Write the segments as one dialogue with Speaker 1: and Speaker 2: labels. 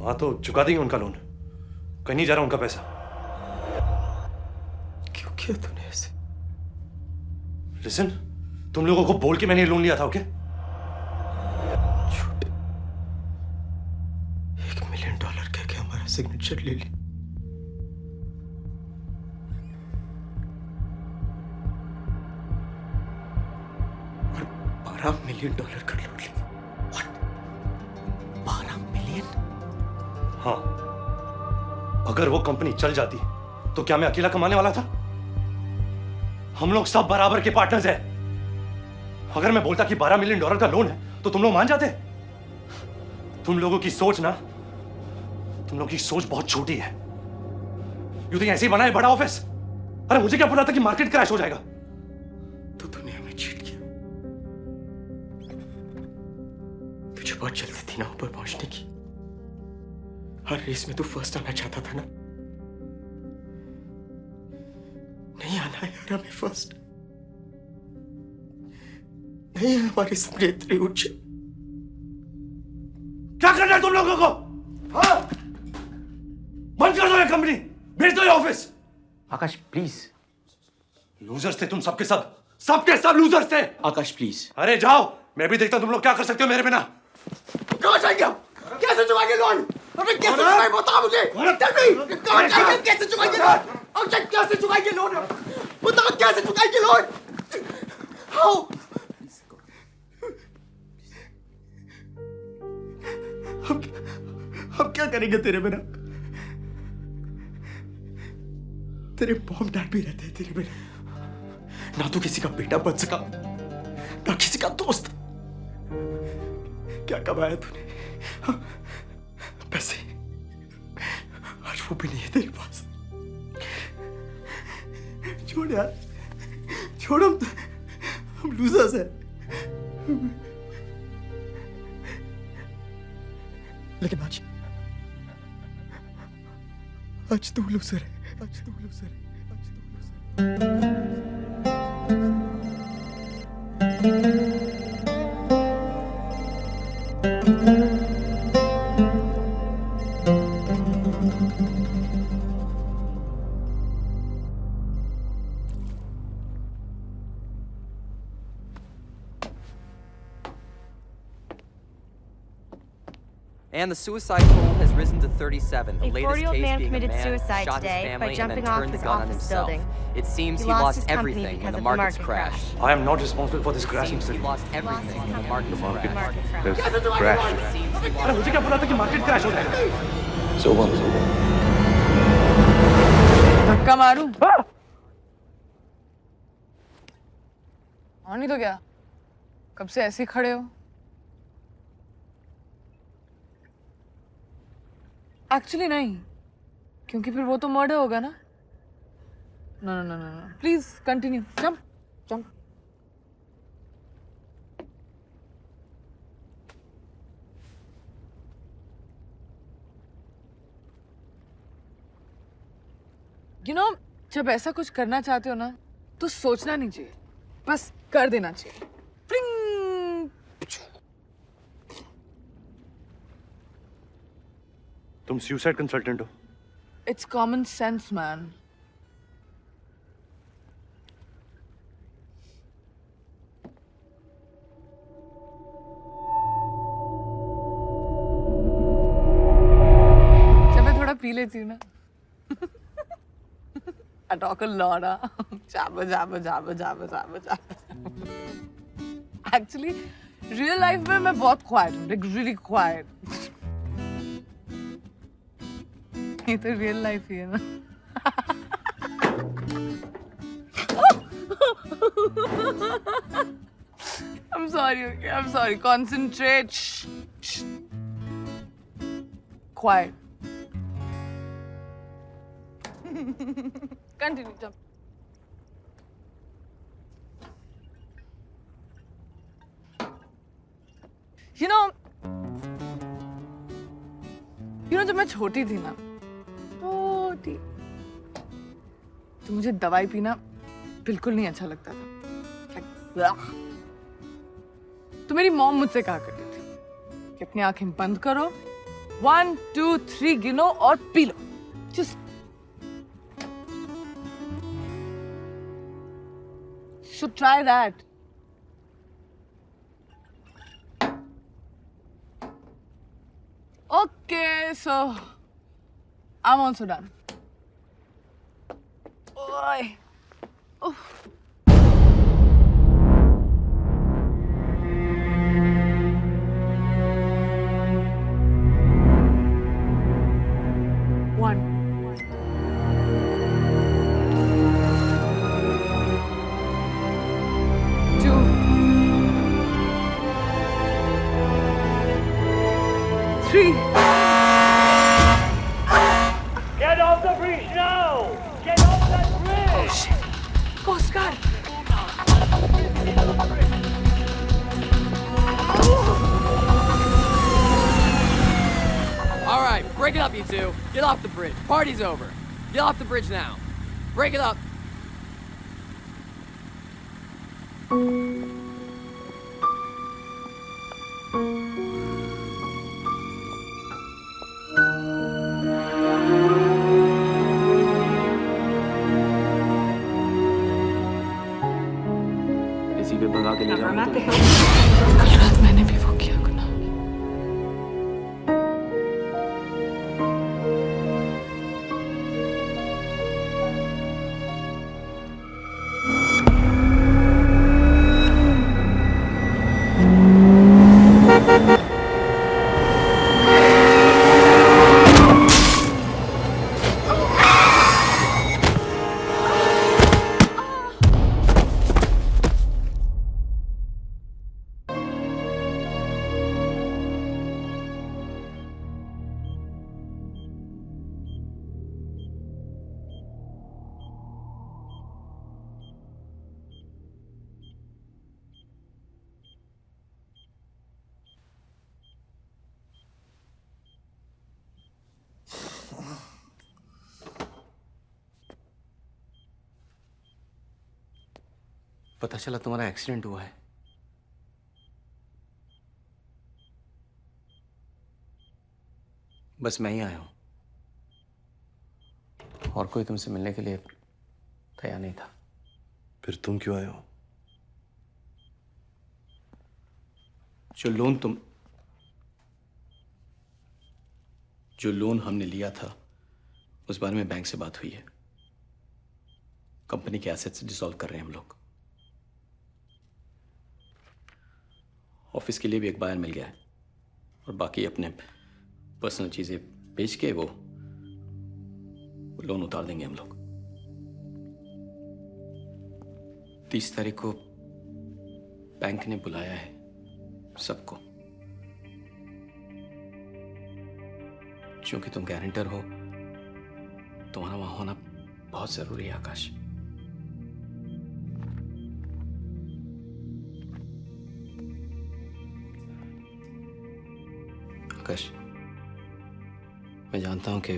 Speaker 1: हाँ तो चुका देंगे उनका लोन, कहीं नहीं जा रहा उनका पैसा।
Speaker 2: क्यों किया तूने ऐसे?
Speaker 1: लिसन, तुम लोगों को बोल के मैंने लोन लिया था, ओके?
Speaker 2: झूठ। $1 मिलियन कह के हमारा सिग्नेचर ले ली। और $12 मिलियन कर लोन ली। What? 12 मिलियन?
Speaker 1: हाँ, अगर वो कंपनी चल जाती तो क्या मैं अकेला कमाने वाला था? हम लोग सब बराबर के पार्टनर्स हैं। अगर मैं बोलता कि $12 मिलियन का लोन है तो तुम लोग मान जाते? तुम लोगों की सोच बहुत छोटी है। यू तो ऐसे ही बना है बड़ा ऑफिस। अरे मुझे क्या पता था कि मार्केट क्रैश हो जाएगा।
Speaker 2: तो तूने हमें चीट किया। तुझे बहुत जल्दी थी ना ऊपर पहुंचने की। हर रेस में तू फर्स्ट आना चाहता था ना? नहीं आना यार हमें फर्स्ट। नहीं हमारे सपने इतने ऊंचे।
Speaker 1: क्या करना है तुम लोगों को? हाँ? बंद कर दो ये कंपनी, भेज दो ये ऑफिस।
Speaker 2: Akash please.
Speaker 1: लूजर्स थे तुम सबके सब लूजर्स थे।
Speaker 2: आकाश प्लीज।
Speaker 1: अरे जाओ, मैं भी देखता हूं तुम लोग क्या कर सकते हो मेरे बिना।
Speaker 2: कहाँ जाएंगे हम? कैसे चुकाएंगे लोन? हमें कैसे चुकाएंगे बता मुझे। कहाँ जाएंगे? कैसे चुकाएंगे लोन? अक्षय कैसे चुकाएंगे लोन? बता कैसे चुकाएंगे लोन? How? हम क्या करेंगे तेरे बिना? तेरे मॉम डैड भी रहते हैं तेरे बिना। ना तो किसी का बेटा बन सका, ना किसी का दोस्त। क्या कमाया तूने? पैसे आज वो भी नहीं है तेरे पास। छोड़ यार, छोड़। हम लूजर्स हैं। लेकिन आज तू लूजर है। आज तू लूजर है। आज तू लूजर है।
Speaker 3: And the suicide toll has risen to 37. The
Speaker 4: A
Speaker 3: latest
Speaker 4: 40-year-old
Speaker 3: case
Speaker 4: man
Speaker 3: being a
Speaker 4: committed
Speaker 3: man
Speaker 4: suicide
Speaker 3: shot his
Speaker 4: today by
Speaker 3: family and then
Speaker 4: jumping off
Speaker 3: turned the
Speaker 4: his
Speaker 3: gun on
Speaker 4: office
Speaker 3: himself.
Speaker 4: building.
Speaker 3: It seems
Speaker 4: He
Speaker 3: he
Speaker 4: lost
Speaker 3: lost
Speaker 4: his company
Speaker 3: everything
Speaker 4: because
Speaker 3: when the
Speaker 4: of the
Speaker 3: markets
Speaker 4: market
Speaker 3: crashed.
Speaker 4: crash.
Speaker 1: I am not responsible for this
Speaker 3: It
Speaker 1: crashing,
Speaker 3: seems
Speaker 1: sir.
Speaker 3: he lost everything when the markets crashed.
Speaker 4: Market crash.
Speaker 1: There's crash.
Speaker 3: It seems he
Speaker 1: अरे
Speaker 3: lost
Speaker 1: मुझे क्या पता था कि market crash हो जाएगा?
Speaker 5: धक्का मारूं? और नहीं तो क्या? कब से ऐसे ही खड़े हो? एक्चुअली नहीं, क्योंकि फिर वो तो मर्डर होगा ना। No no no no, please continue. Jump jump. You know, जब ऐसा कुछ करना चाहते हो ना तो सोचना नहीं चाहिए, बस कर देना चाहिए। प्लिंग।
Speaker 1: तुम सुसाइड कंसल्टेंट हो?
Speaker 5: It's common sense man. जब मैं थोड़ा पी लेती हूँ ना, I talk a lot, jabba jabba jabba jabba jabba jabba. Actually, real life में मैं बहुत quiet हूँ, like really quiet. ये तो real life ही है ना. I'm sorry, okay, I'm sorry. Concentrate. Shh, shh. Quiet. Continue, jump. You know, जब मैं छोटी थी ना, छोटी, तो मुझे दवाई पीना बिल्कुल नहीं अच्छा लगता था। Like, तो मेरी मॉम मुझसे कहा करती थी कि अपनी आंखें बंद करो, 1, 2, 3 गिनो और P low. Just. So try that. Okay, so I'm also done. Oi. Oh. One. Two. Three.
Speaker 4: Get off the bridge now! Get off that bridge!
Speaker 5: Coast Guard.
Speaker 3: All right, break it up, you two. Get off the bridge. Party's over. Get off the bridge now. Break it up.
Speaker 6: इसी पे भगा के ले जाऊंगा तुम्हें।
Speaker 5: कल रात मैंने भी वो किया गुनाह.
Speaker 6: पता चला तुम्हारा एक्सीडेंट हुआ है। बस मैं ही आया हूं, और कोई तुमसे मिलने के लिए तैयार नहीं था।
Speaker 1: फिर तुम क्यों आए हो?
Speaker 6: जो लोन हमने लिया था उस बारे में बैंक से बात हुई है। कंपनी के एसेट्स डिसॉल्व कर रहे हैं हम लोग। ऑफिस के लिए भी एक बायर मिल गया है, और बाकी अपने पर्सनल चीजें बेच के वो लोन उतार देंगे हम लोग। 30 तारीख को बैंक ने बुलाया है सबको। क्योंकि तुम गारंटर हो, तुम्हारा वहां होना बहुत जरूरी है आकाश। आकाश, मैं जानता हूं कि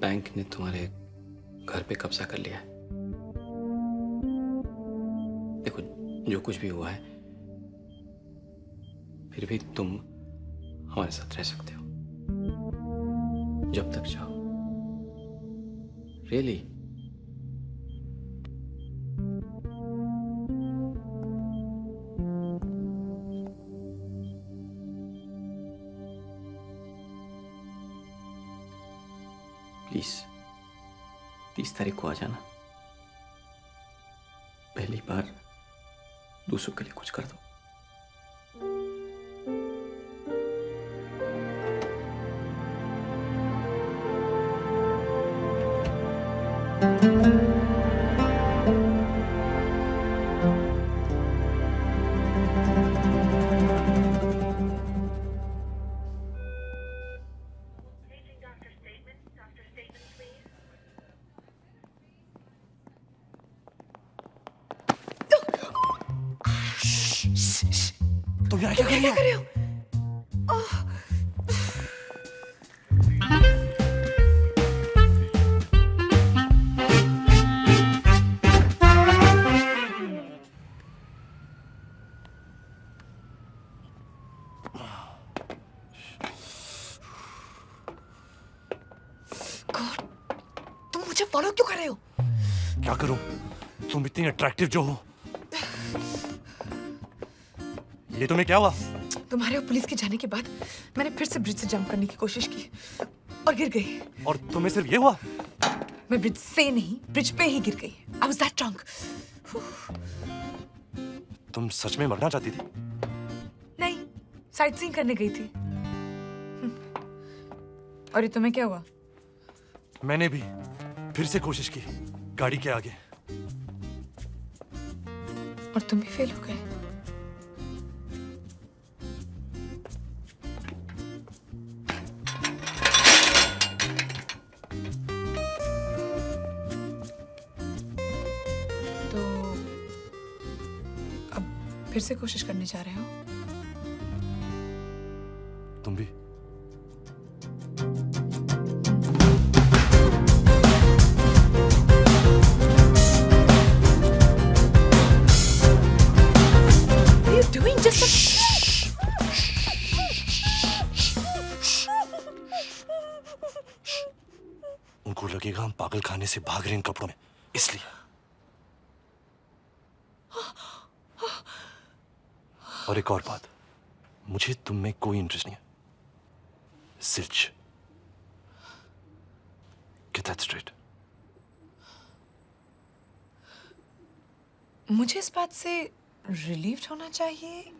Speaker 6: बैंक ने तुम्हारे घर पे कब्जा कर लिया है। देखो, जो कुछ भी हुआ है, फिर भी तुम हमारे साथ रह सकते हो जब तक चाहो। रियली प्लीज 30 तारीख को आ जाना। पहली बार दूसरों के लिए कुछ कर दो।
Speaker 1: तुम यहाँ क्या कर रही हो?
Speaker 5: मुझे फॉलो क्यों कर रहे हो?
Speaker 1: क्या करूं? तुम इतनी अट्रैक्टिव जो हो। ये तुम्हें क्या हुआ?
Speaker 5: तुम्हारे और पुलिस के जाने के बाद मैंने फिर से ब्रिज से जंप करने की कोशिश की और गिर गई।
Speaker 1: और तुम्हें सिर्फ ये हुआ?
Speaker 5: मैं ब्रिज से नहीं, ब्रिज पे ही गिर गई। I was that drunk.
Speaker 1: तुम सच में मरना चाहती थी?
Speaker 5: नहीं, साइट सीइंग करने गई थी। और ये तुम्हें क्या हुआ?
Speaker 1: मैंने भी फिर से कोशिश की गाड़ी के आगे।
Speaker 5: और तुम भी फेल हो गए। तो अब फिर से कोशिश करने जा रहे हो?
Speaker 1: तुम भी?
Speaker 5: What are you doing?
Speaker 1: उनको लगेगा हम पागल खाने से भाग रहे हैं इन कपड़ों में, इसलिए। और एक और बात, मुझे तुम में कोई इंटरेस्ट नहीं है। सिर्फ Get that straight.
Speaker 5: मुझे इस बात से रिलीव्ड होना चाहिए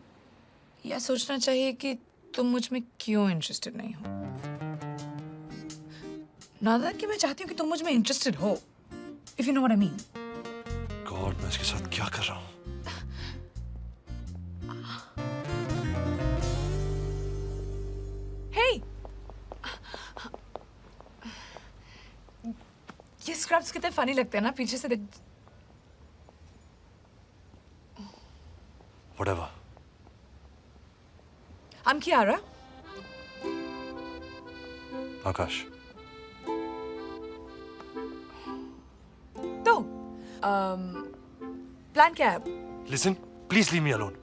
Speaker 5: या सोचना चाहिए कि तुम मुझ में क्यों इंटरेस्टेड नहीं हो? नादर कि मैं चाहती हूँ कि तुम मुझ में इंटरेस्टेड हो, if you know what I mean.
Speaker 1: God, मैं इसके साथ क्या कर रहा हूँ?
Speaker 5: हे, ये स्क्रब्स कितने फनी लगते हैं ना पीछे से।
Speaker 1: Whatever.
Speaker 5: I'm Kiara.
Speaker 1: आकाश।
Speaker 5: तो प्लान क्या है?
Speaker 1: Listen, please leave me alone.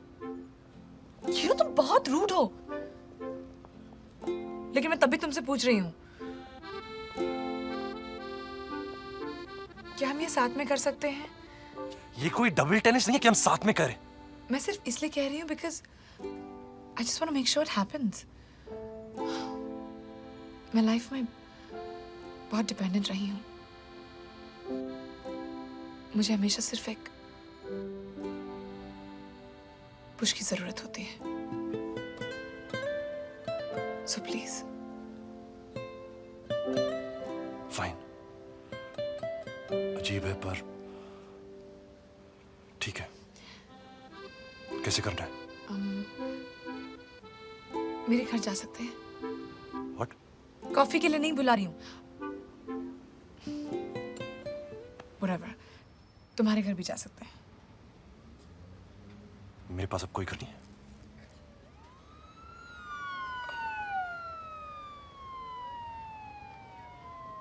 Speaker 5: ये तुम बहुत रूड हो। लेकिन मैं तभी तुमसे पूछ रही हूँ, क्या हम ये साथ में कर सकते हैं?
Speaker 1: ये कोई डबल टेनिस नहीं है कि हम साथ में करें।
Speaker 5: मैं सिर्फ इसलिए कह रही हूँ because I just want to make sure it happens. मैं लाइफ में बहुत डिपेंडेंट रही हूँ। मुझे हमेशा सिर्फ एक पुश की जरूरत होती है। So please.
Speaker 1: फाइन। अजीब है पर ठीक है। कैसे करना है?
Speaker 5: मेरे घर जा सकते हैं?
Speaker 1: What?
Speaker 5: कॉफी के लिए नहीं बुला रही हूँ। Whatever. तुम्हारे घर भी जा सकते हैं।
Speaker 1: मेरे पास अब कोई घर नहीं है।